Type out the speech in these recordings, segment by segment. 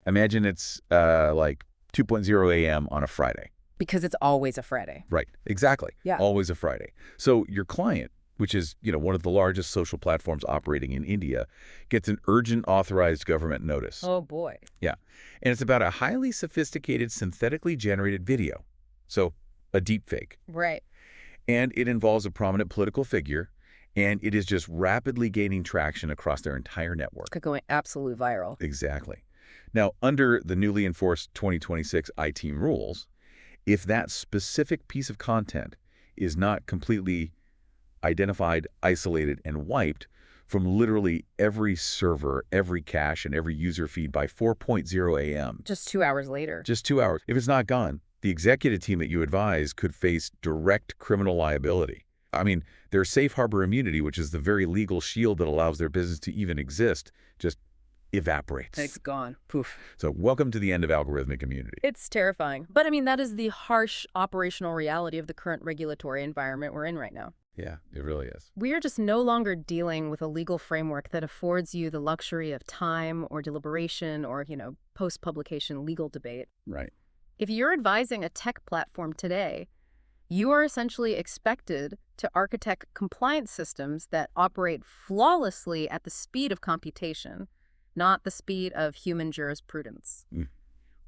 Imagine it's like 2:00 a.m. on a Friday. Because it's always a Friday. Right. Exactly. Yeah. Always a Friday. So your client, which is, one of the largest social platforms operating in India, gets an urgent authorized government notice. Oh, boy. Yeah. And it's about a highly sophisticated synthetically generated video. So a deep fake. Right. And it involves a prominent political figure, and it is just rapidly gaining traction across their entire network. Going absolutely viral. Exactly. Now, under the newly enforced 2026 IT rules, if that specific piece of content is not completely identified, isolated, and wiped from literally every server, every cache, and every user feed by 4:00 a.m. Just 2 hours later. Just 2 hours. If it's not gone, the executive team that you advise could face direct criminal liability. I mean, their safe harbor immunity, which is the very legal shield that allows their business to even exist, just evaporates. It's gone. Poof. So welcome to the end of algorithmic immunity. It's terrifying. But I mean, that is the harsh operational reality of the current regulatory environment we're in right now. Yeah, it really is. We are just no longer dealing with a legal framework that affords you the luxury of time or deliberation or, post-publication legal debate. Right. If you're advising a tech platform today, you are essentially expected to architect compliance systems that operate flawlessly at the speed of computation, not the speed of human jurisprudence.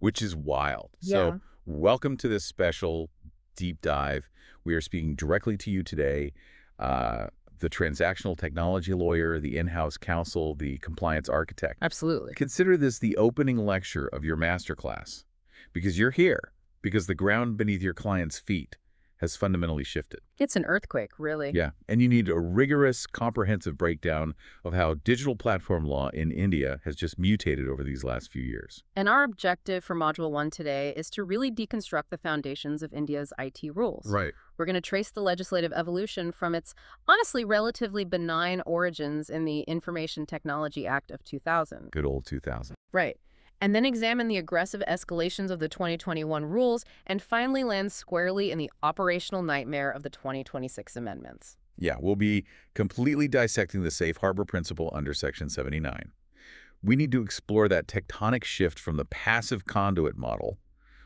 Which is wild. Yeah. So welcome to this special deep dive. We are speaking directly to you today, the transactional technology lawyer, the in-house counsel, the compliance architect. Absolutely. Consider this the opening lecture of your masterclass, because you're here, because the ground beneath your client's feet has fundamentally shifted. It's an earthquake, really. Yeah, and you need a rigorous, comprehensive breakdown of how digital platform law in India has just mutated over these last few years. And our objective for Module 1 today is to really deconstruct the foundations of India's IT rules. Right. We're going to trace the legislative evolution from its honestly relatively benign origins in the Information Technology Act of 2000. Good old 2000. Right. And then examine the aggressive escalations of the 2021 rules, and finally land squarely in the operational nightmare of the 2026 amendments. Yeah, we'll be completely dissecting the safe harbor principle under Section 79. We need to explore that tectonic shift from the passive conduit model,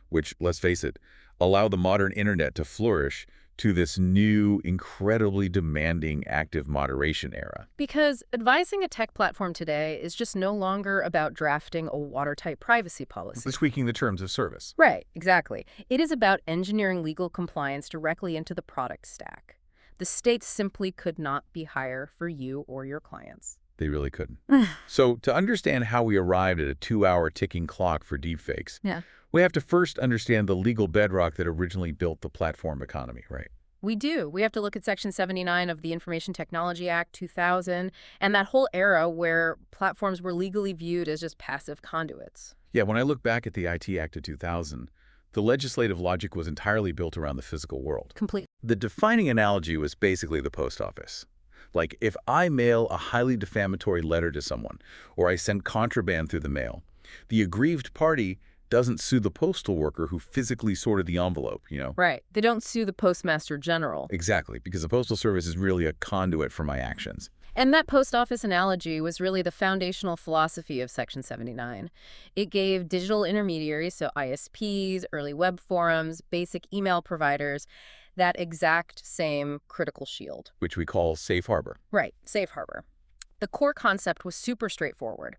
which, let's face it, allowed the modern internet to flourish, to this new, incredibly demanding active moderation era. Because advising a tech platform today is just no longer about drafting a watertight privacy policy. Tweaking the terms of service. Right, exactly. It is about engineering legal compliance directly into the product stack. The stakes simply could not be higher for you or your clients. They really couldn't. So to understand how we arrived at a 2-hour ticking clock for deepfakes, we have to first understand the legal bedrock that originally built the platform economy, right? We do. We have to look at Section 79 of the Information Technology Act 2000 and that whole era where platforms were legally viewed as just passive conduits. Yeah, when I look back at the IT Act of 2000, the legislative logic was entirely built around the physical world. Complete. The defining analogy was basically the post office. Like, if I mail a highly defamatory letter to someone, or I send contraband through the mail, the aggrieved party doesn't sue the postal worker who physically sorted the envelope, Right. They don't sue the Postmaster General. Exactly, because the Postal Service is really a conduit for my actions. And that post office analogy was really the foundational philosophy of Section 79. It gave digital intermediaries, so ISPs, early web forums, basic email providers, that exact same critical shield. Which we call safe harbor. Right, safe harbor. The core concept was super straightforward.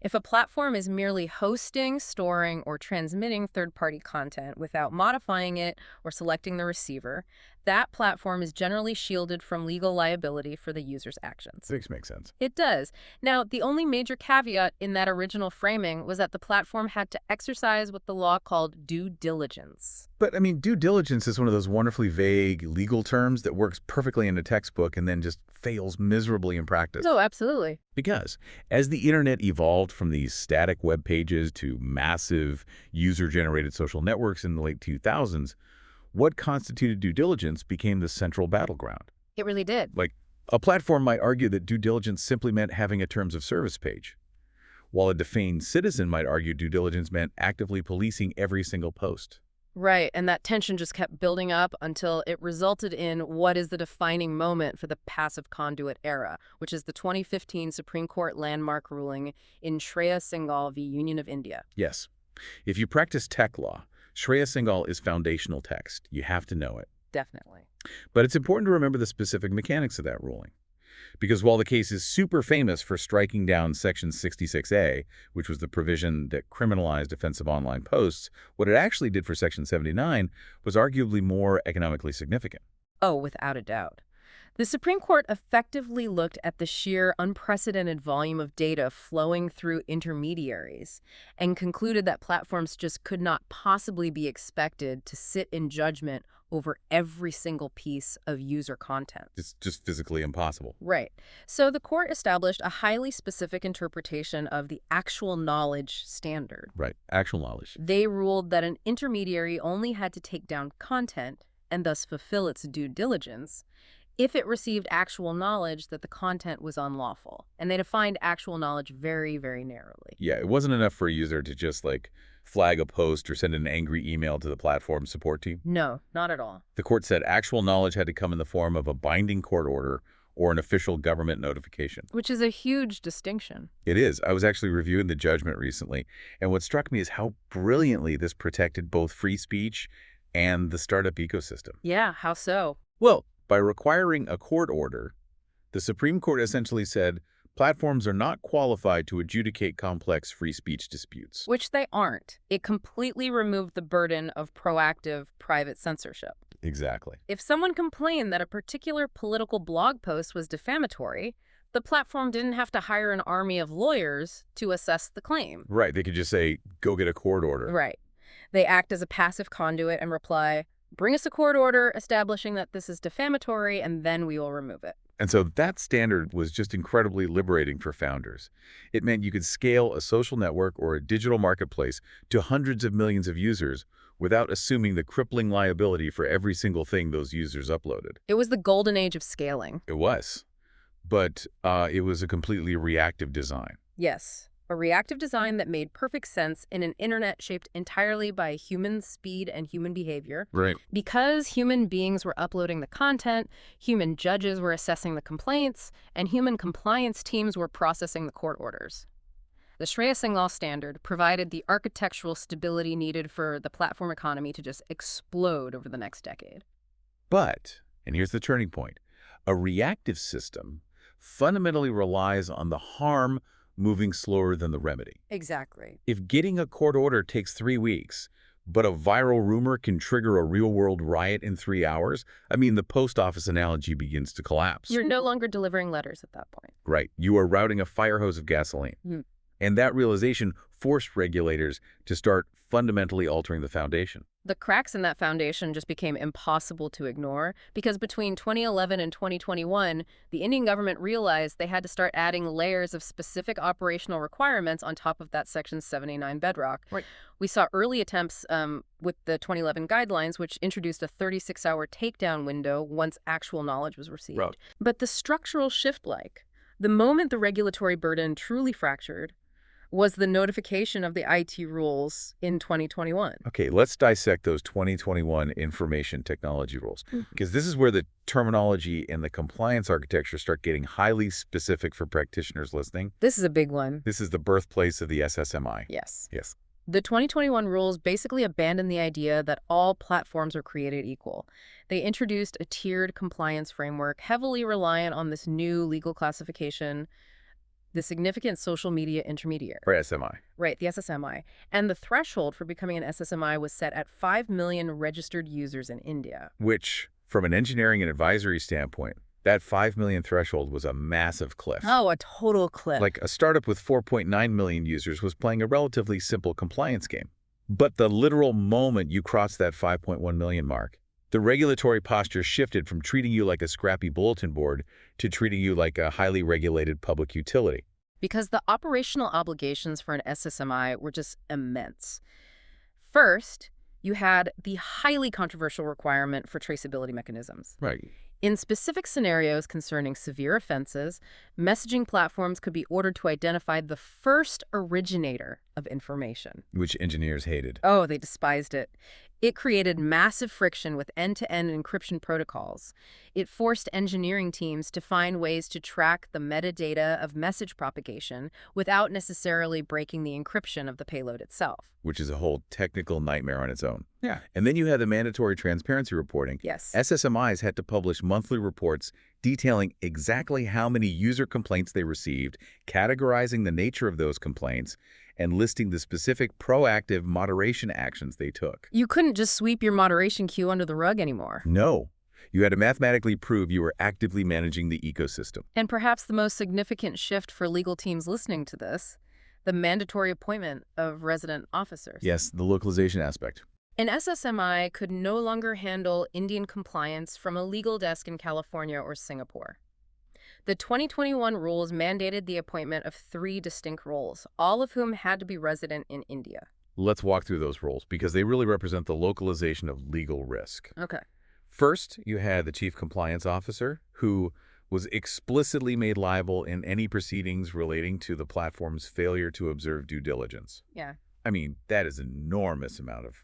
If a platform is merely hosting, storing, or transmitting third-party content without modifying it or selecting the receiver, that platform is generally shielded from legal liability for the user's actions. This makes sense. It does. Now, the only major caveat in that original framing was that the platform had to exercise what the law called due diligence. But, I mean, due diligence is one of those wonderfully vague legal terms that works perfectly in a textbook and then just fails miserably in practice. Oh, absolutely. Because as the internet evolved from these static web pages to massive user-generated social networks in the late 2000s, what constituted due diligence became the central battleground. It really did. Like, a platform might argue that due diligence simply meant having a terms of service page, while a defamed citizen might argue due diligence meant actively policing every single post. Right, and that tension just kept building up until it resulted in what is the defining moment for the passive conduit era, which is the 2015 Supreme Court landmark ruling in Shreya Singhal v. Union of India. Yes. If you practice tech law, Shreya Singhal is foundational text. You have to know it. Definitely. But it's important to remember the specific mechanics of that ruling. Because while the case is super famous for striking down Section 66A, which was the provision that criminalized offensive online posts, what it actually did for Section 79 was arguably more economically significant. Oh, without a doubt. The Supreme Court effectively looked at the sheer unprecedented volume of data flowing through intermediaries and concluded that platforms just could not possibly be expected to sit in judgment over every single piece of user content. It's just physically impossible. Right. So the court established a highly specific interpretation of the actual knowledge standard. Right. Actual knowledge. They ruled that an intermediary only had to take down content and thus fulfill its due diligence if it received actual knowledge that the content was unlawful. And they defined actual knowledge very, very narrowly. Yeah, it wasn't enough for a user to just, flag a post or send an angry email to the platform support team. No, not at all. The court said actual knowledge had to come in the form of a binding court order or an official government notification. Which is a huge distinction. It is. I was actually reviewing the judgment recently, and what struck me is how brilliantly this protected both free speech and the startup ecosystem. Yeah, how so? Well, by requiring a court order, the Supreme Court essentially said platforms are not qualified to adjudicate complex free speech disputes. Which they aren't. It completely removed the burden of proactive private censorship. Exactly. If someone complained that a particular political blog post was defamatory, the platform didn't have to hire an army of lawyers to assess the claim. Right. They could just say, go get a court order. Right. They act as a passive conduit and reply, bring us a court order establishing that this is defamatory, and then we will remove it. And so that standard was just incredibly liberating for founders. It meant you could scale a social network or a digital marketplace to hundreds of millions of users without assuming the crippling liability for every single thing those users uploaded. It was the golden age of scaling. It was. But it was a completely reactive design. Yes. A reactive design that made perfect sense in an internet shaped entirely by human speed and human behavior. Right. Because human beings were uploading the content, human judges were assessing the complaints, and human compliance teams were processing the court orders. The Shreya Singhal standard provided the architectural stability needed for the platform economy to just explode over the next decade. But, and here's the turning point, a reactive system fundamentally relies on the harm moving slower than the remedy. Exactly. If getting a court order takes 3 weeks, but a viral rumor can trigger a real-world riot in 3 hours, the post office analogy begins to collapse. You're no longer delivering letters at that point. Right. You are routing a fire hose of gasoline. And that realization forced regulators to start fundamentally altering the foundation. The cracks in that foundation just became impossible to ignore because between 2011 and 2021, the Indian government realized they had to start adding layers of specific operational requirements on top of that Section 79 bedrock. Right. We saw early attempts with the 2011 guidelines, which introduced a 36-hour takedown window once actual knowledge was received. Right. But the structural shift, the moment the regulatory burden truly fractured, was the notification of the IT rules in 2021. Okay, let's dissect those 2021 information technology rules, because this is where the terminology and the compliance architecture start getting highly specific for practitioners listening. This is a big one. This is the birthplace of the SSMI. Yes. Yes. The 2021 rules basically abandoned the idea that all platforms are created equal. They introduced a tiered compliance framework heavily reliant on this new legal classification, the significant social media intermediary. Or SMI. Right, the SSMI. And the threshold for becoming an SSMI was set at 5 million registered users in India. Which, from an engineering and advisory standpoint, that 5 million threshold was a massive cliff. Oh, a total cliff. Like a startup with 4.9 million users was playing a relatively simple compliance game. But the literal moment you crossed that 5.1 million mark, the regulatory posture shifted from treating you like a scrappy bulletin board to treating you like a highly regulated public utility. Because the operational obligations for an SSMI were just immense. First, you had the highly controversial requirement for traceability mechanisms. Right. In specific scenarios concerning severe offenses, messaging platforms could be ordered to identify the first originator of information. Which engineers hated. Oh, they despised it. It created massive friction with end-to-end encryption protocols. It forced engineering teams to find ways to track the metadata of message propagation without necessarily breaking the encryption of the payload itself. Which is a whole technical nightmare on its own. Yeah. And then you had the mandatory transparency reporting. Yes. SSMIs had to publish monthly reports detailing exactly how many user complaints they received, categorizing the nature of those complaints, and listing the specific proactive moderation actions they took. You couldn't just sweep your moderation queue under the rug anymore. No. You had to mathematically prove you were actively managing the ecosystem. And perhaps the most significant shift for legal teams listening to this, the mandatory appointment of resident officers. Yes, the localization aspect. An SSMI could no longer handle Indian compliance from a legal desk in California or Singapore. The 2021 rules mandated the appointment of 3 distinct roles, all of whom had to be resident in India. Let's walk through those roles because they really represent the localization of legal risk. Okay. First, you had the Chief Compliance Officer, who was explicitly made liable in any proceedings relating to the platform's failure to observe due diligence. Yeah. I mean, that is an enormous amount of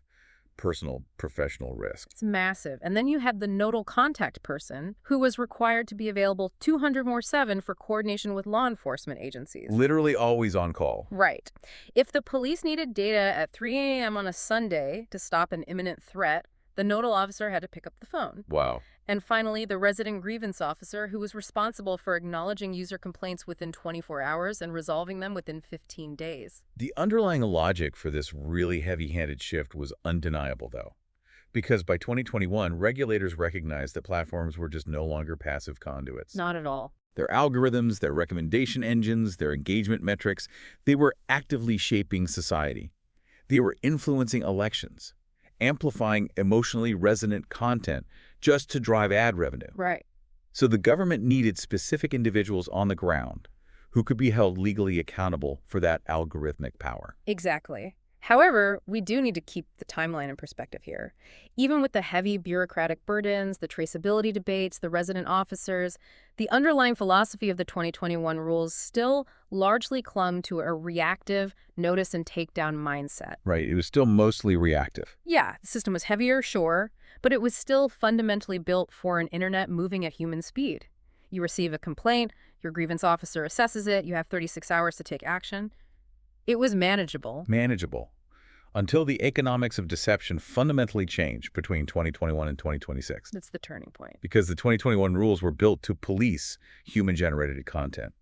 personal, professional risk. It's massive. And then you had the nodal contact person, who was required to be available 200/7 for coordination with law enforcement agencies. Literally always on call. Right. If the police needed data at 3 a.m. on a Sunday to stop an imminent threat, the nodal officer had to pick up the phone. Wow. And finally, the resident grievance officer, who was responsible for acknowledging user complaints within 24 hours and resolving them within 15 days. The underlying logic for this really heavy-handed shift was undeniable, though. Because by 2021, regulators recognized that platforms were just no longer passive conduits. Not at all. Their algorithms, their recommendation engines, their engagement metrics, they were actively shaping society. They were influencing elections, amplifying emotionally resonant content just to drive ad revenue. Right. So the government needed specific individuals on the ground who could be held legally accountable for that algorithmic power. Exactly. However, we do need to keep the timeline in perspective here. Even with the heavy bureaucratic burdens, the traceability debates, the resident officers, the underlying philosophy of the 2021 rules still largely clung to a reactive notice and takedown mindset. Right. It was still mostly reactive. Yeah, the system was heavier, sure, but it was still fundamentally built for an internet moving at human speed. You receive a complaint, your grievance officer assesses it, you have 36 hours to take action. It was manageable. Manageable. Until the economics of deception fundamentally changed between 2021 and 2026. That's the turning point. Because the 2021 rules were built to police human-generated content.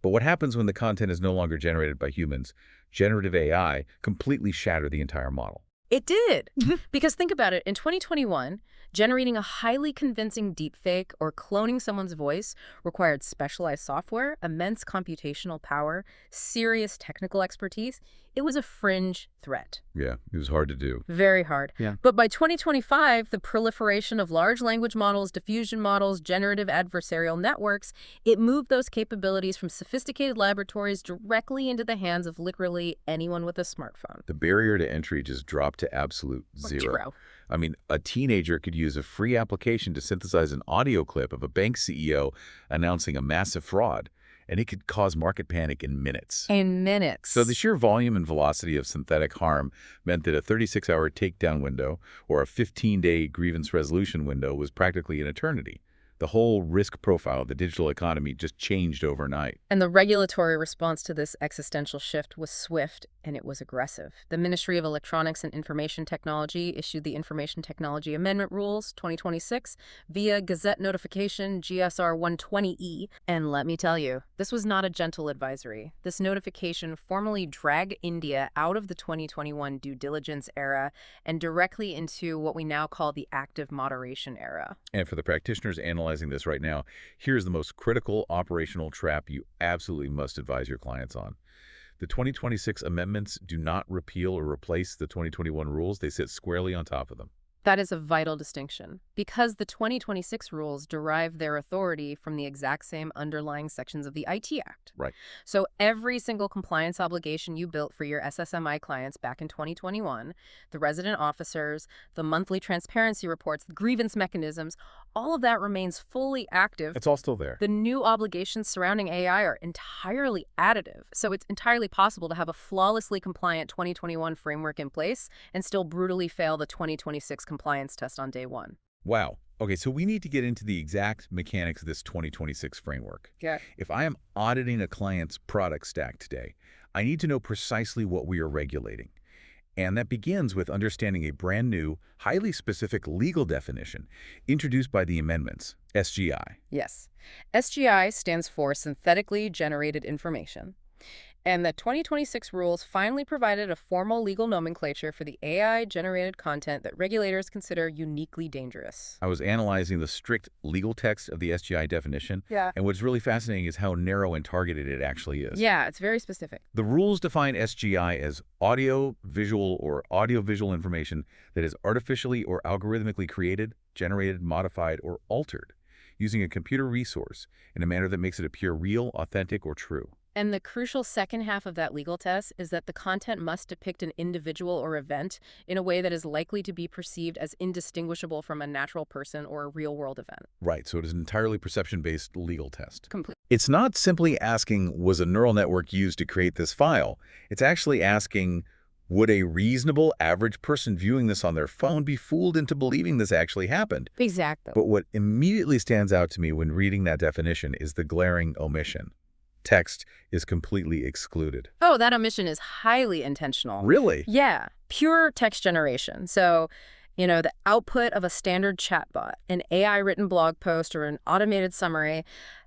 But what happens when the content is no longer generated by humans? Generative AI completely shattered the entire model. It did. Because think about it, in 2021, generating a highly convincing deepfake or cloning someone's voice required specialized software, immense computational power, serious technical expertise. It was a fringe threat. Yeah, it was hard to do. Very hard. Yeah. But by 2025, the proliferation of large language models, diffusion models, generative adversarial networks, it moved those capabilities from sophisticated laboratories directly into the hands of literally anyone with a smartphone. The barrier to entry just dropped to absolute zero. I mean, a teenager could use a free application to synthesize an audio clip of a bank CEO announcing a massive fraud, and it could cause market panic in minutes. In minutes. So the sheer volume and velocity of synthetic harm meant that a 36-hour takedown window or a 15-day grievance resolution window was practically an eternity. The whole risk profile of the digital economy just changed overnight. And the regulatory response to this existential shift was swift, and it was aggressive. The Ministry of Electronics and Information Technology issued the Information Technology Amendment Rules 2026 via Gazette Notification GSR 120E. And let me tell you, this was not a gentle advisory. This notification formally dragged India out of the 2021 due diligence era and directly into what we now call the active moderation era. And for the practitioners analyzing this right now, here's the most critical operational trap you absolutely must advise your clients on. The 2026 amendments do not repeal or replace the 2021 rules. They sit squarely on top of them. That is a vital distinction, because the 2026 rules derive their authority from the exact same underlying sections of the IT Act. Right. So every single compliance obligation you built for your SSMI clients back in 2021, the resident officers, the monthly transparency reports, the grievance mechanisms, all of that remains fully active. It's all still there. The new obligations surrounding AI are entirely additive, so it's entirely possible to have a flawlessly compliant 2021 framework in place and still brutally fail the 2026 compliance test on day one. Wow. Okay, so we need to get into the exact mechanics of this 2026 framework. Yeah. If I am auditing a client's product stack today, I need to know precisely what we are regulating. And that begins with understanding a brand new, highly specific legal definition introduced by the amendments, SGI. Yes. SGI stands for Synthetically Generated Information. And the 2026 rules finally provided a formal legal nomenclature for the AI-generated content that regulators consider uniquely dangerous. I was analyzing the strict legal text of the SGI definition, Yeah. and what's really fascinating is how narrow and targeted it actually is. Yeah, it's very specific. The rules define SGI as audio-visual or audio-visual information that is artificially or algorithmically created, generated, modified, or altered using a computer resource in a manner that makes it appear real, authentic, or true. And the crucial second half of that legal test is that the content must depict an individual or event in a way that is likely to be perceived as indistinguishable from a natural person or a real-world event. Right, so it is an entirely perception-based legal test. Complete. It's not simply asking, was a neural network used to create this file? It's actually asking, would a reasonable average person viewing this on their phone be fooled into believing this actually happened? Exactly. But what immediately stands out to me when reading that definition is the glaring omission. Text is completely excluded. Oh, that omission is highly intentional. Really? Yeah, pure text generation. So, the output of a standard chatbot, an AI-written blog post, or an automated summary,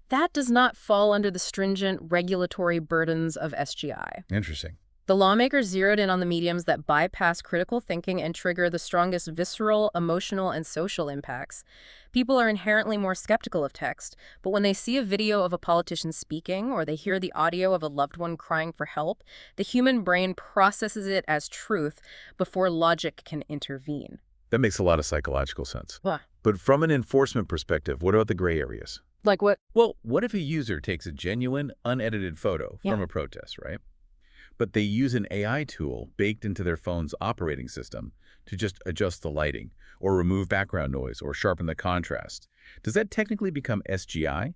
that does not fall under the stringent regulatory burdens of SGI. Interesting. The lawmakers zeroed in on the mediums that bypass critical thinking and trigger the strongest visceral, emotional, and social impacts. People are inherently more skeptical of text, but when they see a video of a politician speaking or they hear the audio of a loved one crying for help, the human brain processes it as truth before logic can intervene. That makes a lot of psychological sense. What? But from an enforcement perspective, what about the gray areas? Like what? Well, what if a user takes a genuine, unedited photo from a protest, right? But they use an AI tool baked into their phone's operating system to just adjust the lighting or remove background noise or sharpen the contrast. Does that technically become SGI?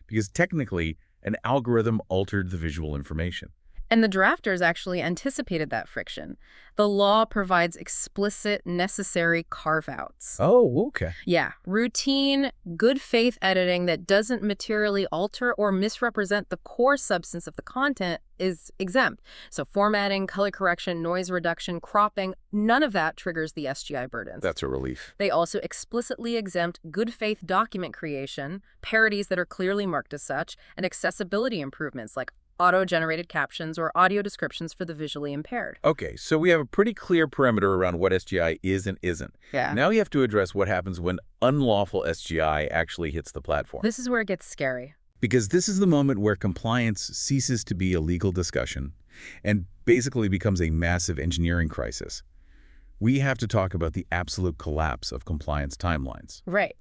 Because technically, an algorithm altered the visual information. And the drafters actually anticipated that friction. The law provides explicit, necessary carve-outs. Oh, okay. Yeah, routine, good faith editing that doesn't materially alter or misrepresent the core substance of the content is exempt. So formatting, color correction, noise reduction, cropping, none of that triggers the SGI burdens. That's a relief. They also explicitly exempt good faith document creation, parodies that are clearly marked as such, and accessibility improvements like auto-generated captions or audio descriptions for the visually impaired. Okay, so we have a pretty clear perimeter around what SGI is and isn't. Yeah. Now you have to address what happens when unlawful SGI actually hits the platform. This is where it gets scary. Because this is the moment where compliance ceases to be a legal discussion and basically becomes a massive engineering crisis. We have to talk about the absolute collapse of compliance timelines. Right.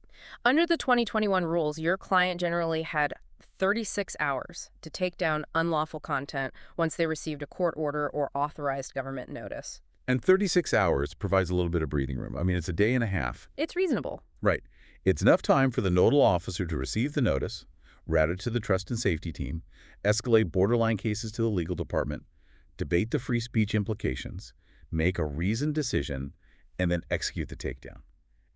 Under the 2021 rules, your client generally had 36 hours to take down unlawful content once they received a court order or authorized government notice. And 36 hours provides a little bit of breathing room. I mean, it's a day and a half. It's reasonable. Right. It's enough time for the nodal officer to receive the notice, route it to the trust and safety team, escalate borderline cases to the legal department, debate the free speech implications, make a reasoned decision, and then execute the takedown.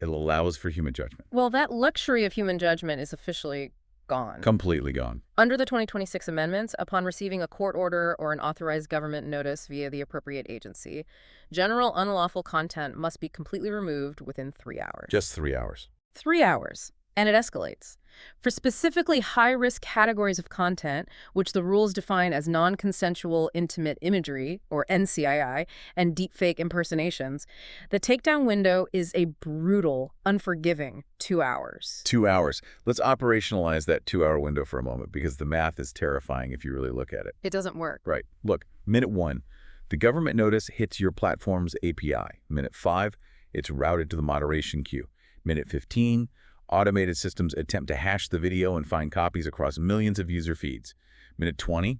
It'll allow us for human judgment. Well, that luxury of human judgment is officially gone. Completely gone. Under the 2026 amendments, upon receiving a court order or an authorized government notice via the appropriate agency, general unlawful content must be completely removed within 3 hours. Just 3 hours. 3 hours. And it escalates. For specifically high-risk categories of content, which the rules define as non-consensual intimate imagery, or NCII, and deepfake impersonations, the takedown window is a brutal, unforgiving 2 hours. 2 hours. Let's operationalize that 2-hour window for a moment because the math is terrifying if you really look at it. It doesn't work. Right. Look, minute 1, the government notice hits your platform's API. Minute 5, It's routed to the moderation queue. Minute 15, automated systems attempt to hash the video and find copies across millions of user feeds. Minute 20,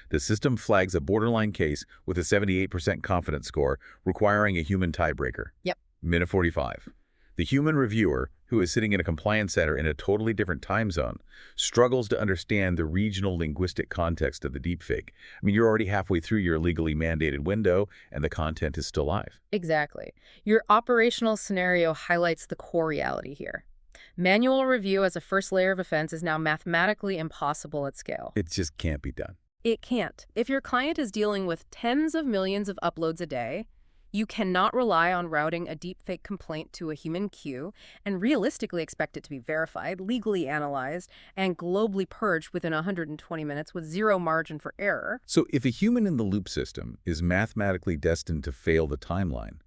the system flags a borderline case with a 78% confidence score, requiring a human tiebreaker. Yep. Minute 45. The human reviewer, who is sitting in a compliance center in a totally different time zone, struggles to understand the regional linguistic context of the deepfake. I mean, you're already halfway through your legally mandated window, and the content is still live. Exactly. Your operational scenario highlights the core reality here. Manual review as a first layer of offense is now mathematically impossible at scale. It just can't be done. It can't. If your client is dealing with tens of millions of uploads a day, you cannot rely on routing a deepfake complaint to a human queue and realistically expect it to be verified, legally analyzed, and globally purged within 120 minutes with zero margin for error. So if a human-in-the-loop system is mathematically destined to fail the timeline,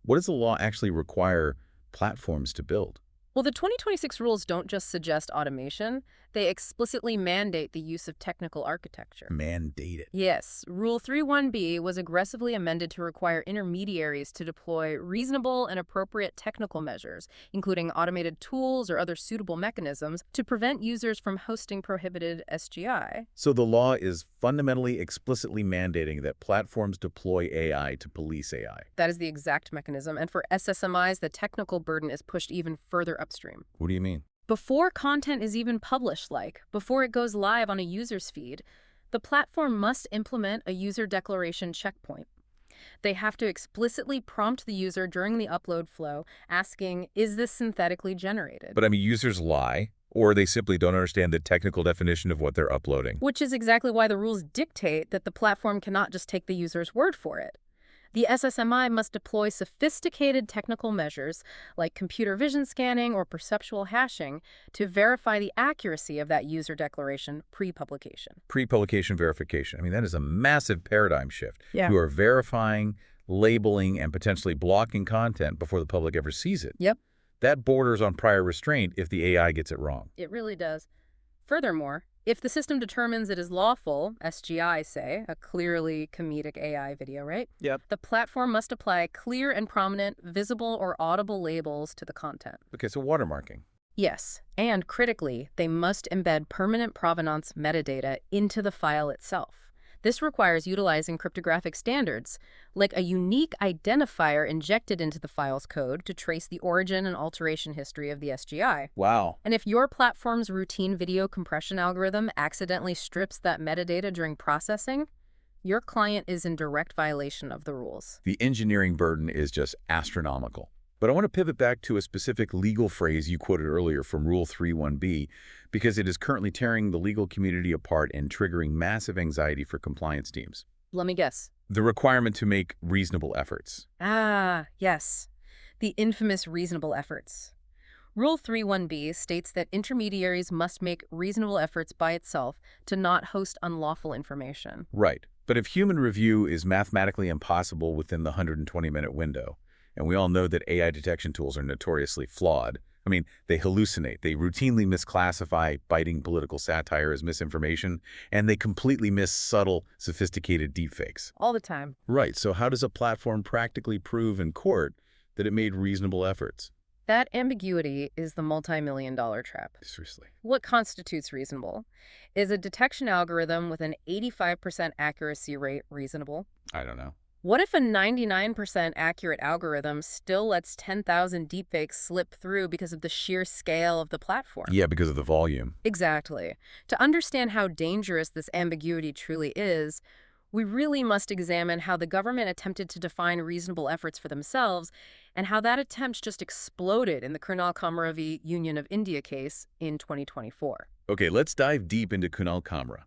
what does the law actually require platforms to build? Well, the 2026 rules don't just suggest automation, they explicitly mandate the use of technical architecture. Mandate it. Yes, Rule 3.1b was aggressively amended to require intermediaries to deploy reasonable and appropriate technical measures, including automated tools or other suitable mechanisms, to prevent users from hosting prohibited SGI. So the law is fundamentally explicitly mandating that platforms deploy AI to police AI. That is the exact mechanism, and for SSMIs, the technical burden is pushed even further upstream. What do you mean? Before content is even published, before it goes live on a user's feed, the platform must implement a user declaration checkpoint. They have to explicitly prompt the user during the upload flow, asking, is this synthetically generated? But I mean, users lie, or they simply don't understand the technical definition of what they're uploading. Which is exactly why the rules dictate that the platform cannot just take the user's word for it. The SSMI must deploy sophisticated technical measures like computer vision scanning or perceptual hashing to verify the accuracy of that user declaration pre-publication. Pre-publication verification. I mean, that is a massive paradigm shift. Yeah. You are verifying, labeling, and potentially blocking content before the public ever sees it. Yep. That borders on prior restraint if the AI gets it wrong. It really does. Furthermore, if the system determines it is lawful, SGI say, a clearly comedic AI video, right? Yep. The platform must apply clear and prominent, visible or audible labels to the content. Okay, so watermarking. Yes, and critically, they must embed permanent provenance metadata into the file itself. This requires utilizing cryptographic standards, like a unique identifier injected into the file's code to trace the origin and alteration history of the SGI. Wow. And if your platform's routine video compression algorithm accidentally strips that metadata during processing, your client is in direct violation of the rules. The engineering burden is just astronomical. But I want to pivot back to a specific legal phrase you quoted earlier from Rule 3.1b, because it is currently tearing the legal community apart and triggering massive anxiety for compliance teams. Let me guess. The requirement to make reasonable efforts. Ah, yes. The infamous reasonable efforts. Rule 3.1b states that intermediaries must make reasonable efforts by itself to not host unlawful information. Right. But if human review is mathematically impossible within the 120-minute window, and we all know that AI detection tools are notoriously flawed. I mean, they hallucinate, they routinely misclassify biting political satire as misinformation, and they completely miss subtle, sophisticated deepfakes. All the time. Right, so how does a platform practically prove in court that it made reasonable efforts? That ambiguity is the multi-million-dollar trap. Seriously. What constitutes reasonable? Is a detection algorithm with an 85% accuracy rate reasonable? I don't know. What if a 99% accurate algorithm still lets 10,000 deepfakes slip through because of the sheer scale of the platform? Yeah, because of the volume. Exactly. To understand how dangerous this ambiguity truly is, we really must examine how the government attempted to define reasonable efforts for themselves and how that attempt just exploded in the Kunal Kamra v. Union of India case in 2024. Okay, let's dive deep into Kunal Kamra,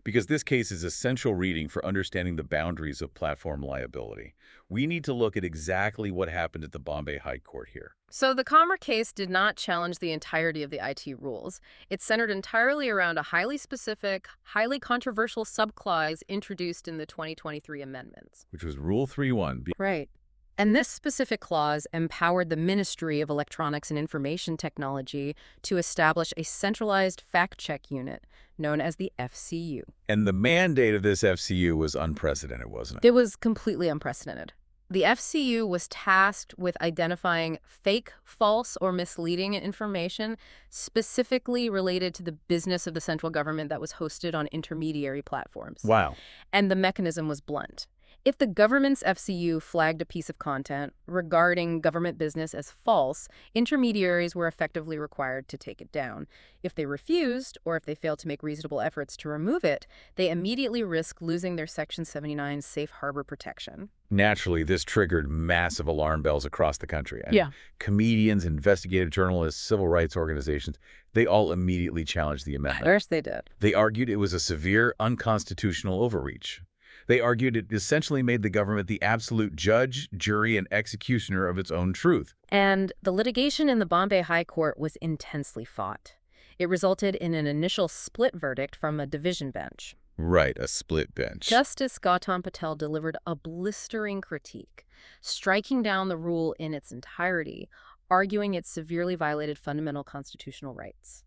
because this case is essential reading for understanding the boundaries of platform liability. We need to look at exactly what happened at the Bombay High Court here. So the Kamra case did not challenge the entirety of the IT rules. It centered entirely around a highly specific, highly controversial subclause introduced in the 2023 amendments. Which was Rule 3.1. Right. And this specific clause empowered the Ministry of Electronics and Information Technology to establish a centralized fact-check unit known as the FCU. And the mandate of this FCU was unprecedented, wasn't it? It was completely unprecedented. The FCU was tasked with identifying fake, false, or misleading information specifically related to the business of the central government that was hosted on intermediary platforms. Wow. And the mechanism was blunt. If the government's FCU flagged a piece of content regarding government business as false, intermediaries were effectively required to take it down. If they refused, or if they failed to make reasonable efforts to remove it, they immediately risked losing their Section 79 safe harbor protection. Naturally, this triggered massive alarm bells across the country. And Yeah. comedians, investigative journalists, civil rights organizations, they all immediately challenged the Of amendment. course they did. They argued it was a severe, unconstitutional overreach. They argued it essentially made the government the absolute judge, jury, and executioner of its own truth. And the litigation in the Bombay High Court was intensely fought. It resulted in an initial split verdict from a division bench. Right, a split bench. Justice Gautam Patel delivered a blistering critique, striking down the rule in its entirety, arguing it severely violated fundamental constitutional rights.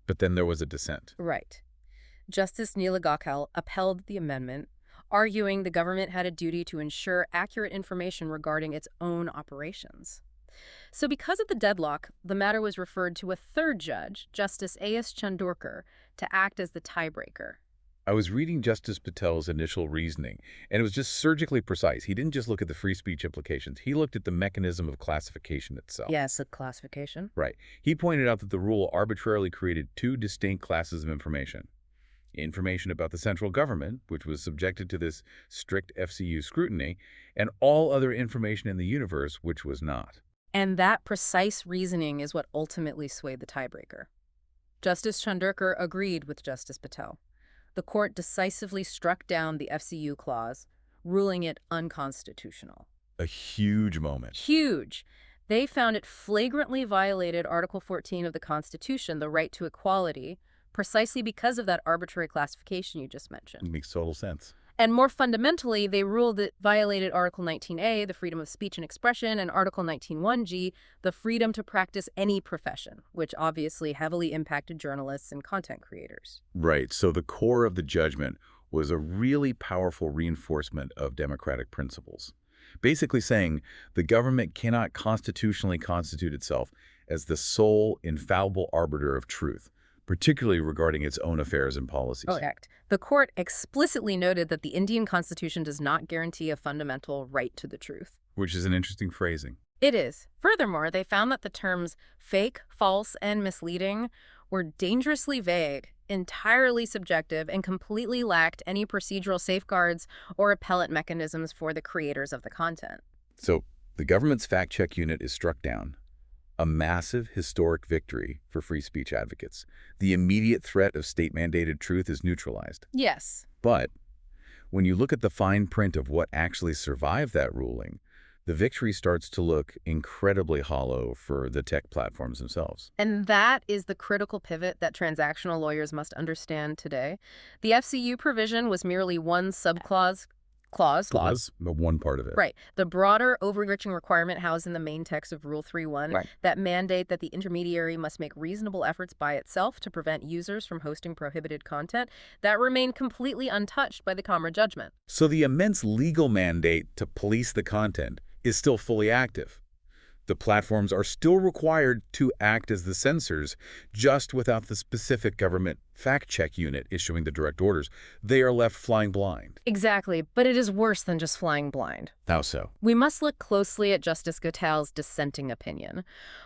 But then there was a dissent. Right. Justice Neela Gokhale upheld the amendment, arguing the government had a duty to ensure accurate information regarding its own operations. So because of the deadlock, the matter was referred to a third judge, Justice A.S. Chandorkar, to act as the tiebreaker. I was reading Justice Patel's initial reasoning, and it was just surgically precise. He didn't just look at the free speech implications. He looked at the mechanism of classification itself. Yes, a classification. Right. He pointed out that the rule arbitrarily created two distinct classes of information. Information about the central government, which was subjected to this strict FCU scrutiny, and all other information in the universe, which was not. And that precise reasoning is what ultimately swayed the tiebreaker. Justice Chandorkar agreed with Justice Patel. The court decisively struck down the FCU clause, ruling it unconstitutional. A huge moment. Huge. They found it flagrantly violated Article 14 of the Constitution, the right to equality, precisely because of that arbitrary classification you just mentioned. It makes total sense. And more fundamentally, they ruled it violated Article 19A, the freedom of speech and expression, and Article 19(1)G, the freedom to practice any profession, which obviously heavily impacted journalists and content creators. Right. So the core of the judgment was a really powerful reinforcement of democratic principles. Basically saying the government cannot constitutionally constitute itself as the sole infallible arbiter of truth, particularly regarding its own affairs and policies. Correct. The court explicitly noted that the Indian Constitution does not guarantee a fundamental right to the truth. Which is an interesting phrasing. It is. Furthermore, they found that the terms fake, false, and misleading were dangerously vague, entirely subjective, and completely lacked any procedural safeguards or appellate mechanisms for the creators of the content. So the government's fact-check unit is struck down. A massive historic victory for free speech advocates. The immediate threat of state-mandated truth is neutralized. Yes. But when you look at the fine print of what actually survived that ruling, the victory starts to look incredibly hollow for the tech platforms themselves. And that is the critical pivot that transactional lawyers must understand today. The FCU provision was merely one subclause. But one part of it. Right. The broader overreaching requirement housed in the main text of Rule 3.1 that mandate that the intermediary must make reasonable efforts by itself to prevent users from hosting prohibited content, that remained completely untouched by the Comra judgment. So the immense legal mandate to police the content is still fully active. The platforms are still required to act as the censors, just without the specific government fact-check unit issuing the direct orders. They are left flying blind. Exactly, but it is worse than just flying blind. How so? We must look closely at Justice Gokhale's dissenting opinion.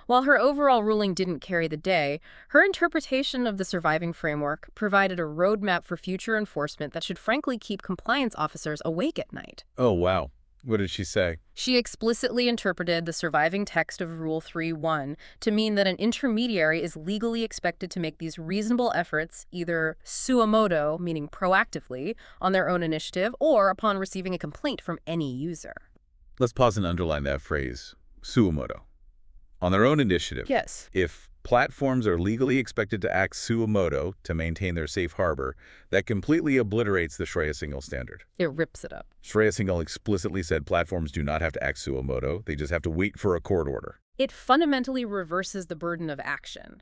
While her overall ruling didn't carry the day, her interpretation of the surviving framework provided a roadmap for future enforcement that should frankly keep compliance officers awake at night. Oh, wow. What did she say? She explicitly interpreted the surviving text of Rule 3.1 to mean that an intermediary is legally expected to make these reasonable efforts either suo modo, meaning proactively, on their own initiative, or upon receiving a complaint from any user. Let's pause and underline that phrase, suo modo. On their own initiative. Yes. If platforms are legally expected to act suo modo to maintain their safe harbor, that completely obliterates the Shreya Singhal standard. It rips it up. Shreya Singhal explicitly said platforms do not have to act suo modo, they just have to wait for a court order. It fundamentally reverses the burden of action.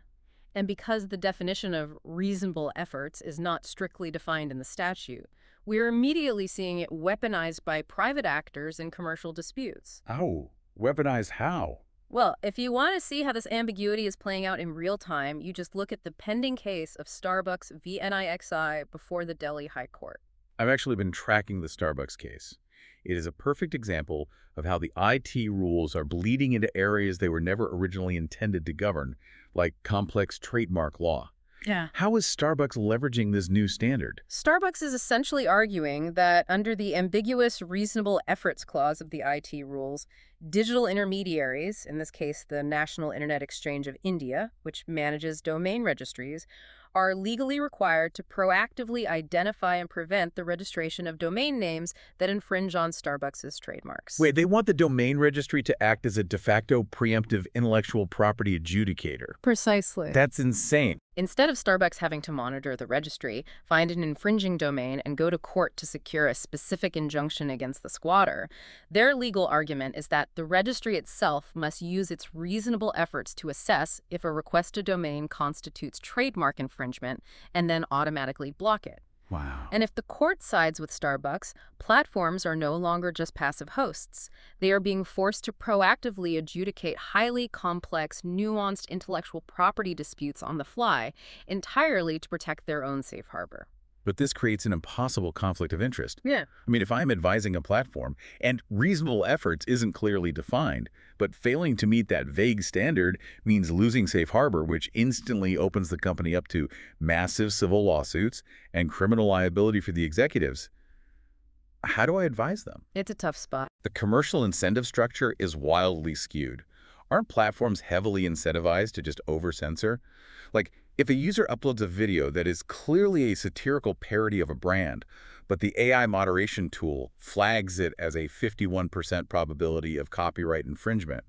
And because the definition of reasonable efforts is not strictly defined in the statute, We're immediately seeing it weaponized by private actors in commercial disputes. Oh, weaponized how? Well, if you want to see how this ambiguity is playing out in real time, you just look at the pending case of Starbucks v. NIXI before the Delhi High Court. I've actually been tracking the Starbucks case. It is a perfect example of how the IT rules are bleeding into areas they were never originally intended to govern, like complex trademark law. Yeah. How is Starbucks leveraging this new standard? Starbucks is essentially arguing that under the ambiguous reasonable efforts clause of the IT rules, digital intermediaries, in this case the National Internet Exchange of India, which manages domain registries, are legally required to proactively identify and prevent the registration of domain names that infringe on Starbucks' trademarks. Wait, they want the domain registry to act as a de facto preemptive intellectual property adjudicator. Precisely. That's insane. Instead of Starbucks having to monitor the registry, find an infringing domain, and go to court to secure a specific injunction against the squatter, their legal argument is that the registry itself must use its reasonable efforts to assess if a requested domain constitutes trademark infringement and then automatically block it. Wow. And if the court sides with Starbucks, platforms are no longer just passive hosts. They are being forced to proactively adjudicate highly complex, nuanced intellectual property disputes on the fly, entirely to protect their own safe harbor. But this creates an impossible conflict of interest. Yeah. I mean, if I'm advising a platform and reasonable efforts isn't clearly defined, but failing to meet that vague standard means losing safe harbor, which instantly opens the company up to massive civil lawsuits and criminal liability for the executives, how do I advise them? It's a tough spot. The commercial incentive structure is wildly skewed. Aren't platforms heavily incentivized to just over-censor? Like, if a user uploads a video that is clearly a satirical parody of a brand, but the AI moderation tool flags it as a 51% probability of copyright infringement,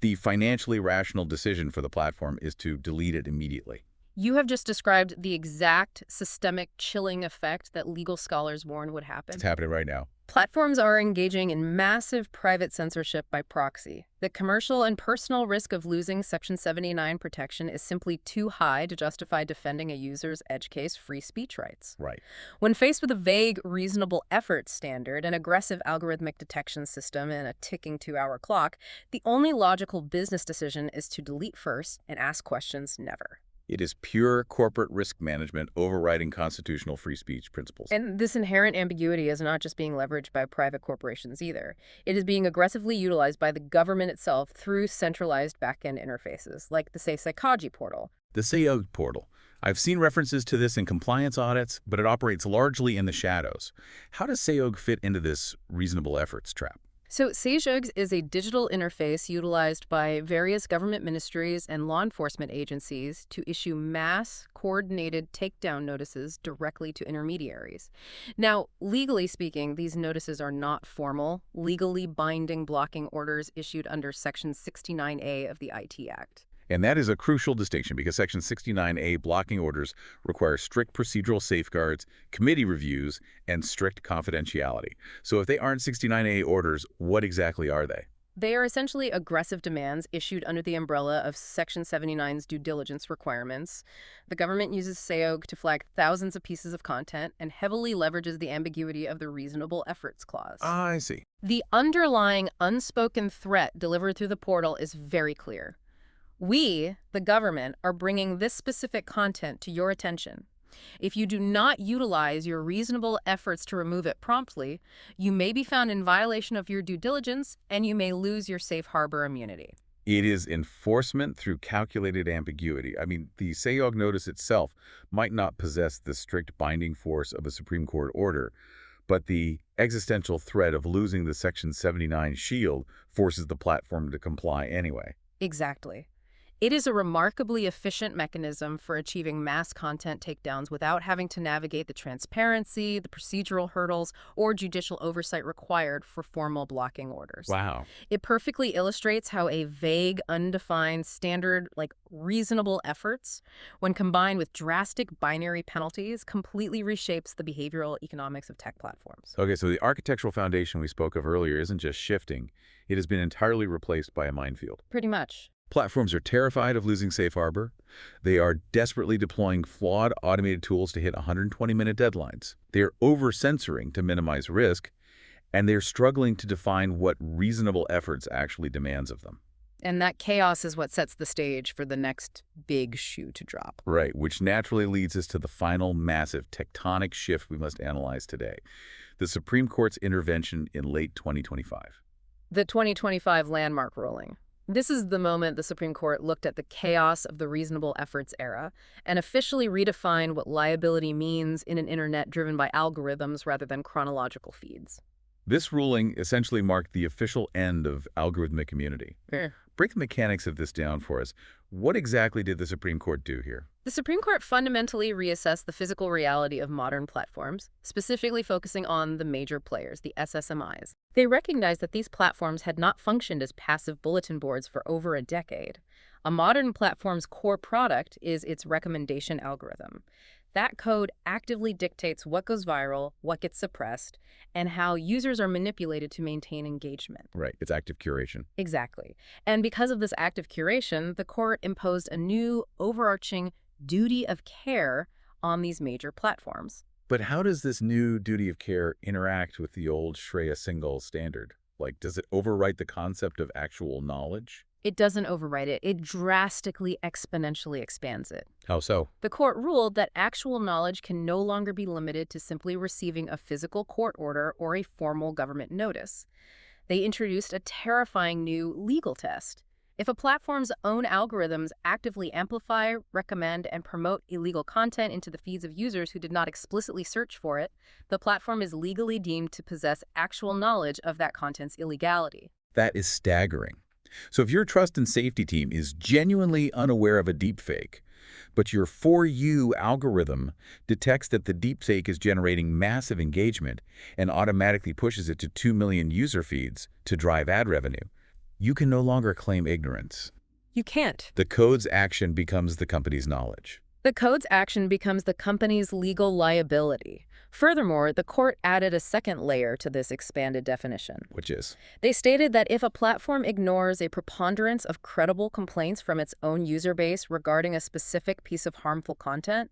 the financially rational decision for the platform is to delete it immediately. You have just described the exact systemic chilling effect that legal scholars warn would happen. It's happening right now. Platforms are engaging in massive private censorship by proxy. The commercial and personal risk of losing Section 79 protection is simply too high to justify defending a user's edge case free speech rights. Right. When faced with a vague, reasonable effort standard, an aggressive algorithmic detection system, and a ticking 2-hour clock, the only logical business decision is to delete first and ask questions never. It is pure corporate risk management overriding constitutional free speech principles. And this inherent ambiguity is not just being leveraged by private corporations either. It is being aggressively utilized by the government itself through centralized back-end interfaces, like the Say-Psychology portal. The SEO portal. I've seen references to this in compliance audits, but it operates largely in the shadows. How does SEO fit into this reasonable efforts trap? So SEO is a digital interface utilized by various government ministries and law enforcement agencies to issue mass, coordinated takedown notices directly to intermediaries. Now, legally speaking, these notices are not formal, legally binding blocking orders issued under Section 69A of the IT Act. And that is a crucial distinction because Section 69A blocking orders require strict procedural safeguards, committee reviews, and strict confidentiality. So if they aren't 69A orders, what exactly are they? They are essentially aggressive demands issued under the umbrella of Section 79's due diligence requirements. The government uses SEO to flag thousands of pieces of content and heavily leverages the ambiguity of the reasonable efforts clause. I see. The underlying unspoken threat delivered through the portal is very clear. We, the government, are bringing this specific content to your attention. If you do not utilize your reasonable efforts to remove it promptly, you may be found in violation of your due diligence and you may lose your safe harbor immunity. It is enforcement through calculated ambiguity. I mean, the SEO notice itself might not possess the strict binding force of a Supreme Court order, but the existential threat of losing the Section 79 shield forces the platform to comply anyway. Exactly. It is a remarkably efficient mechanism for achieving mass content takedowns without having to navigate the transparency, the procedural hurdles, or judicial oversight required for formal blocking orders. Wow. It perfectly illustrates how a vague, undefined standard like reasonable efforts, when combined with drastic binary penalties, completely reshapes the behavioral economics of tech platforms. Okay, so the architectural foundation we spoke of earlier isn't just shifting. It has been entirely replaced by a minefield. Pretty much. Platforms are terrified of losing safe harbor. They are desperately deploying flawed automated tools to hit 120-minute deadlines. They're over-censoring to minimize risk, and they're struggling to define what reasonable efforts actually demands of them. And that chaos is what sets the stage for the next big shoe to drop. Right, which naturally leads us to the final massive tectonic shift we must analyze today, the Supreme Court's intervention in late 2025. The 2025 landmark ruling. This is the moment the Supreme Court looked at the chaos of the reasonable efforts era and officially redefined what liability means in an internet driven by algorithms rather than chronological feeds. This ruling essentially marked the official end of algorithmic immunity. Break the mechanics of this down for us. What exactly did the Supreme Court do here? The Supreme Court fundamentally reassessed the physical reality of modern platforms, specifically focusing on the major players, the SSMIs. They recognized that these platforms had not functioned as passive bulletin boards for over a decade. A modern platform's core product is its recommendation algorithm. That code actively dictates what goes viral, what gets suppressed, and how users are manipulated to maintain engagement. Right, it's active curation. Exactly. And because of this active curation, the court imposed a new overarching duty of care on these major platforms. But how does this new duty of care interact with the old Shreya Singhal standard? Like, does it overwrite the concept of actual knowledge? It doesn't overwrite it. It drastically exponentially expands it. How so? The court ruled that actual knowledge can no longer be limited to simply receiving a physical court order or a formal government notice. They introduced a terrifying new legal test. If a platform's own algorithms actively amplify, recommend, and promote illegal content into the feeds of users who did not explicitly search for it, the platform is legally deemed to possess actual knowledge of that content's illegality. That is staggering. So if your trust and safety team is genuinely unaware of a deepfake, but your For You algorithm detects that the deepfake is generating massive engagement and automatically pushes it to 2 million user feeds to drive ad revenue, you can no longer claim ignorance. You can't. The code's action becomes the company's knowledge. The code's action becomes the company's legal liability. Furthermore, the court added a second layer to this expanded definition. Which is? They stated that if a platform ignores a preponderance of credible complaints from its own user base regarding a specific piece of harmful content,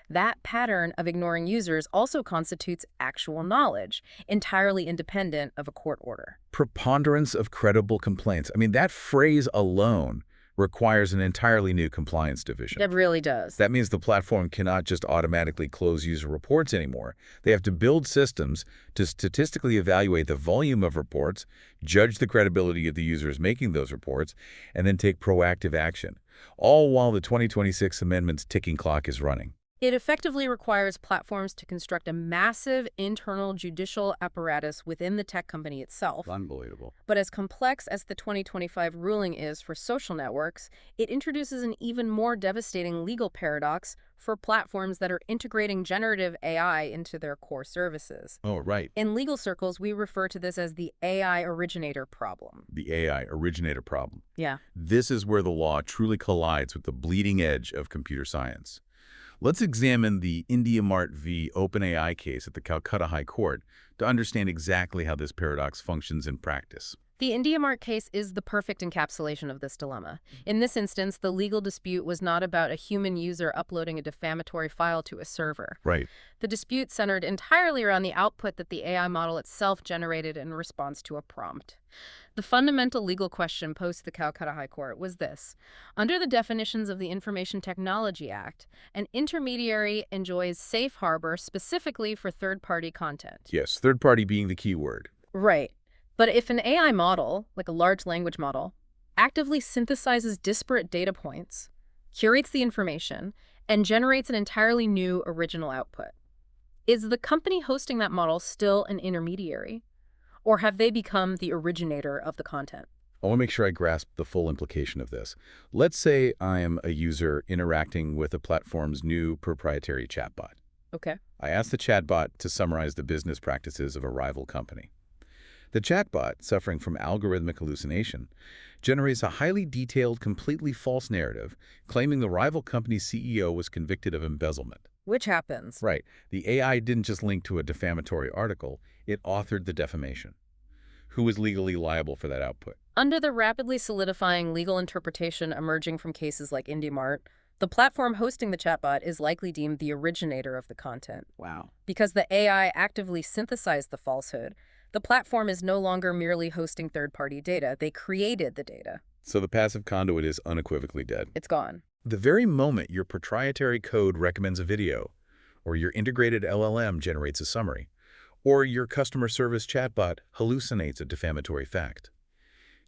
that pattern of ignoring users also constitutes actual knowledge, entirely independent of a court order. Preponderance of credible complaints. I mean, that phrase alone requires an entirely new compliance division. It really does. That means the platform cannot just automatically close user reports anymore. They have to build systems to statistically evaluate the volume of reports, judge the credibility of the users making those reports, and then take proactive action, all while the 2026 amendment's ticking clock is running. It effectively requires platforms to construct a massive internal judicial apparatus within the tech company itself. Unbelievable. But as complex as the 2025 ruling is for social networks, it introduces an even more devastating legal paradox for platforms that are integrating generative AI into their core services. Oh, right. In legal circles, we refer to this as the AI originator problem. The AI originator problem. Yeah. This is where the law truly collides with the bleeding edge of computer science. Let's examine the IndiaMart v. OpenAI case at the Calcutta High Court to understand exactly how this paradox functions in practice. The IndiaMart case is the perfect encapsulation of this dilemma. In this instance, the legal dispute was not about a human user uploading a defamatory file to a server. Right. The dispute centered entirely around the output that the AI model itself generated in response to a prompt. The fundamental legal question posed to the Calcutta High Court was this. Under the definitions of the Information Technology Act, an intermediary enjoys safe harbor specifically for third-party content. Yes, third-party being the key word. Right. But if an AI model, like a large language model, actively synthesizes disparate data points, curates the information, and generates an entirely new original output, is the company hosting that model still an intermediary? Or have they become the originator of the content? I want to make sure I grasp the full implication of this. Let's say I am a user interacting with a platform's new proprietary chatbot. Okay. I ask the chatbot to summarize the business practices of a rival company. The chatbot, suffering from algorithmic hallucination, generates a highly detailed, completely false narrative claiming the rival company's CEO was convicted of embezzlement. Which happens. Right. The AI didn't just link to a defamatory article, it authored the defamation. Who is legally liable for that output? Under the rapidly solidifying legal interpretation emerging from cases like IndyMart, the platform hosting the chatbot is likely deemed the originator of the content. Wow. Because the AI actively synthesized the falsehood, the platform is no longer merely hosting third-party data. They created the data. So the passive conduit is unequivocally dead. It's gone. The very moment your proprietary code recommends a video, or your integrated LLM generates a summary, or your customer service chatbot hallucinates a defamatory fact,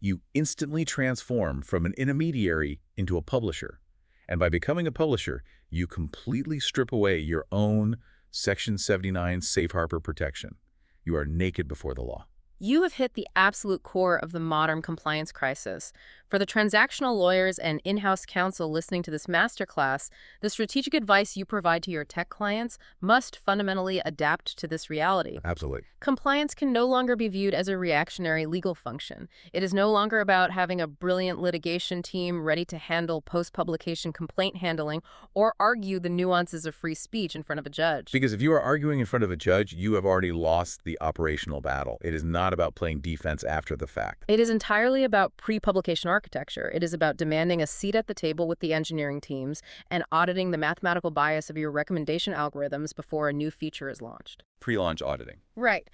you instantly transform from an intermediary into a publisher. And by becoming a publisher, you completely strip away your own Section 79 safe harbor protection. You are naked before the law. You have hit the absolute core of the modern compliance crisis. For the transactional lawyers and in-house counsel listening to this masterclass, the strategic advice you provide to your tech clients must fundamentally adapt to this reality. Absolutely. Compliance can no longer be viewed as a reactionary legal function. It is no longer about having a brilliant litigation team ready to handle post-publication complaint handling or argue the nuances of free speech in front of a judge. Because if you are arguing in front of a judge, you have already lost the operational battle. It is not about playing defense after the fact. It is entirely about pre-publication architecture. It is about demanding a seat at the table with the engineering teams and auditing the mathematical bias of your recommendation algorithms before a new feature is launched. Pre-launch auditing. Right.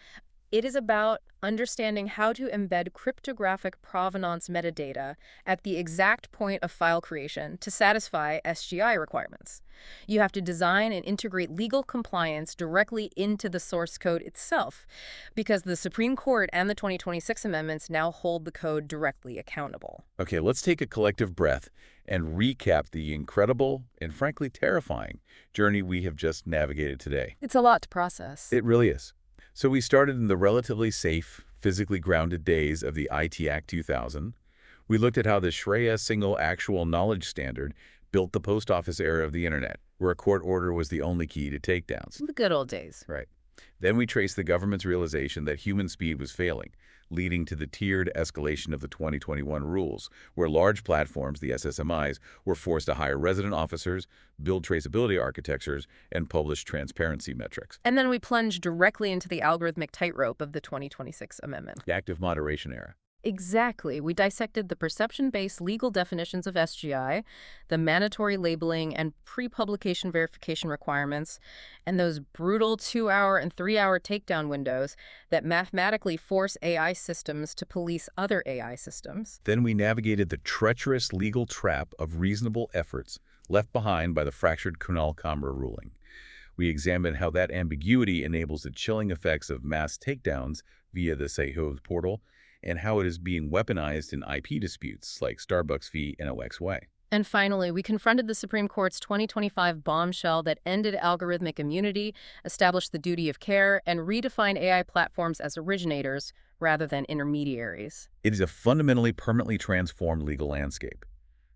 It is about understanding how to embed cryptographic provenance metadata at the exact point of file creation to satisfy SGI requirements. You have to design and integrate legal compliance directly into the source code itself, because the Supreme Court and the 2026 amendments now hold the code directly accountable. Okay, let's take a collective breath and recap the incredible and frankly terrifying journey we have just navigated today. It's a lot to process. It really is. So we started in the relatively safe, physically grounded days of the IT Act 2000. We looked at how the Shreya Single Actual Knowledge Standard built the post office era of the internet, where a court order was the only key to takedowns. The good old days. Right. Then we traced the government's realization that human speed was failing, leading to the tiered escalation of the 2021 rules, where large platforms, the SSMIs, were forced to hire resident officers, build traceability architectures, and publish transparency metrics. And then we plunged directly into the algorithmic tightrope of the 2026 amendment. The active moderation era. Exactly. We dissected the perception-based legal definitions of SGI, the mandatory labeling and pre-publication verification requirements, and those brutal 2-hour and 3-hour takedown windows that mathematically force AI systems to police other AI systems. Then we navigated the treacherous legal trap of reasonable efforts left behind by the fractured Kunal-Kamra ruling. We examined how that ambiguity enables the chilling effects of mass takedowns via the Sehov portal, and how it is being weaponized in IP disputes like Starbucks v. NOXY. And finally, we confronted the Supreme Court's 2025 bombshell that ended algorithmic immunity, established the duty of care, and redefined AI platforms as originators rather than intermediaries. It is a fundamentally permanently transformed legal landscape.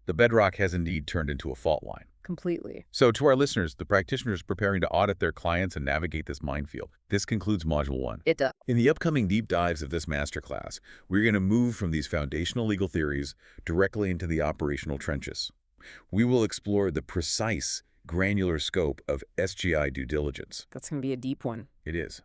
The bedrock has indeed turned into a fault line. Completely. So to our listeners, the practitioners preparing to audit their clients and navigate this minefield, this concludes Module 1. It does. In the upcoming deep dives of this masterclass, we're going to move from these foundational legal theories directly into the operational trenches. We will explore the precise, granular scope of SGI due diligence. That's going to be a deep one. It is.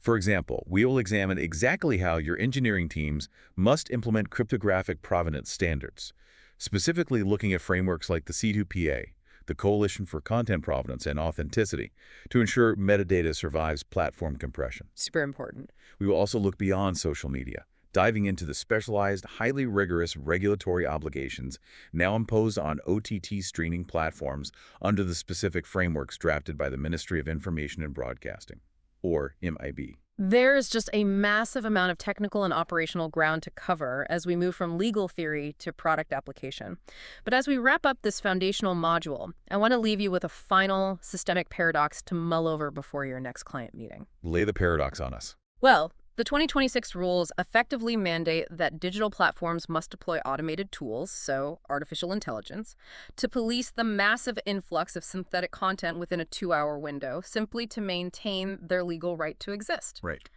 For example, we will examine exactly how your engineering teams must implement cryptographic provenance standards, specifically looking at frameworks like the C2PA, the Coalition for Content Provenance and Authenticity, to ensure metadata survives platform compression. Super important. We will also look beyond social media, diving into the specialized, highly rigorous regulatory obligations now imposed on OTT streaming platforms under the specific frameworks drafted by the Ministry of Information and Broadcasting, or MIB. There is just a massive amount of technical and operational ground to cover as we move from legal theory to product application. But as we wrap up this foundational module, I want to leave you with a final systemic paradox to mull over before your next client meeting. Lay the paradox on us. Well, the 2026 rules effectively mandate that digital platforms must deploy automated tools, so artificial intelligence, to police the massive influx of synthetic content within a 2-hour window, simply to maintain their legal right to exist. Right.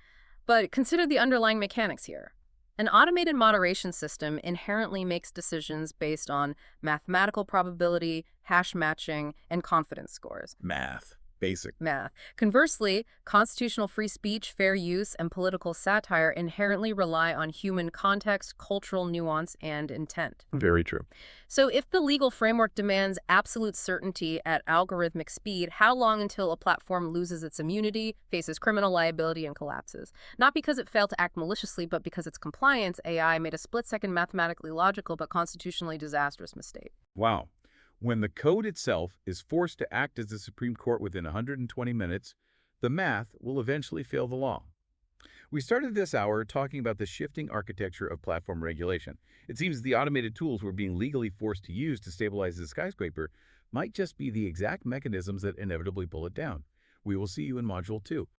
But consider the underlying mechanics here. An automated moderation system inherently makes decisions based on mathematical probability, hash matching, and confidence scores. Math. Basic. Math. Conversely, constitutional free speech, fair use, and political satire inherently rely on human context, cultural nuance, and intent. Very true. So if the legal framework demands absolute certainty at algorithmic speed, how long until a platform loses its immunity, faces criminal liability, and collapses? Not because it failed to act maliciously, but because its compliance AI made a split-second mathematically logical but constitutionally disastrous mistake. Wow. When the code itself is forced to act as the Supreme Court within 120 minutes, the math will eventually fail the law. We started this hour talking about the shifting architecture of platform regulation. It seems the automated tools we're being legally forced to use to stabilize the skyscraper might just be the exact mechanisms that inevitably pull it down. We will see you in Module 2.